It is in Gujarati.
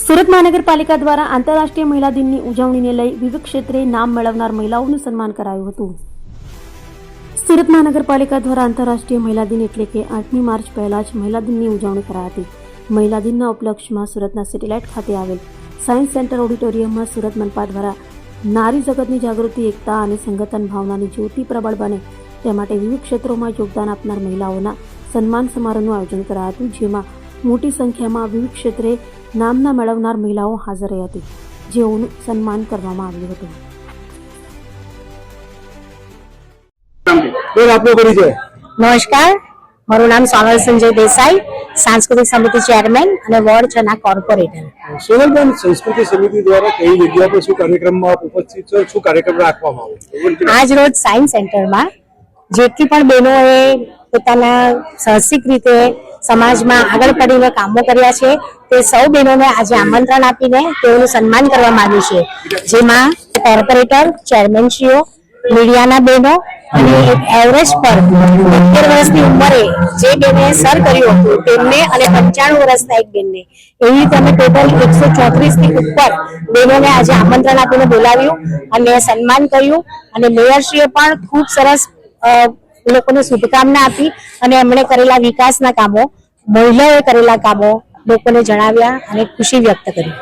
સુરત મહાનગરપાલિકા દ્વારા આંતરરાષ્ટ્રીય મહિલા દિનની ઉજવણીને લઈ વિવિધ ક્ષેત્રે નામ મેળવનાર મહિલાઓનું સન્માન કરાયું હતું। સુરત મહાનગરપાલિકા દ્વારા આંતરરાષ્ટ્રીય મહિલા દિન એટલે કે 8મી માર્ચ પહેલા જ મહિલા દિનની ઉજવણી કરાઈ હતી। મહિલા દિનના ઉપલક્ષમાં સુરતના સેટેલાઇટ ખાતે આવેલ સાયન્સ સેન્ટર ઓડિટોરિયમમાં સુરત મનપા દ્વારા નારી જગતની જાગૃતિ, એકતા અને સંગઠન ભાવનાની જ્યોતિ પ્રબળ બને તે માટે વિવિધ ક્ષેત્રોમાં યોગદાન આપનાર મહિલાઓના સન્માન સમારોહનું આયોજન કરાયું હતું, જેમાં મોટી સંખ્યામાં વિવિધ ક્ષેત્રે નામના મેળવનાર મહિલાઓ હાજર રહી હતી, જેઓનું સન્માન કરવામાં આવ્યું હતું। नमस्कार, मारू नाम सोनल संजय देसाई, सांस्कृतिक समिति चेरमेन અને વોર્ડ છના કોર્પોરેટર। સોનલબેન, સંસ્કૃતિ સમિતિ દ્વારા કઈ જગ્યા પર શું કાર્યક્રમમાં ઉપસ્થિત છો, શું કાર્યક્રમ રાખવામાં આવ્યો? આજ રોજ સાયન્સ સેન્ટરમાં જેટલી પણ બહેનોએ પોતાના સાહસિક રીતે સમાજમાં આગળ પડીને કામો કર્યા છે તે સૌ બહેનોને આજે આમંત્રણ આપીને તેઓનું સન્માન કરવામાં આવ્યું છે, જેમાં કોર્પોરેટર, ચેરમેનશ્રીઓ, મીડિયાના બહેનો અને એવરેજ પર 70 વર્ષની ઉંમરે જે બેને સર કર્યું હતું તેમને અને 95 વર્ષના એક બેનને, એવી રીતે અમે ટોટલ 134 થી ઉપર બહેનોને આજે આમંત્રણ આપીને બોલાવ્યું અને સન્માન કર્યું અને મેયરશ્રીએ પણ ખૂબ સરસ લોકોને શુભકામના આપી અને એમણે કરેલા વિકાસના કામો, મહિલાઓએ કરેલા કામો લોકોને જણાવ્યા અને ખુશી વ્યક્ત કરી।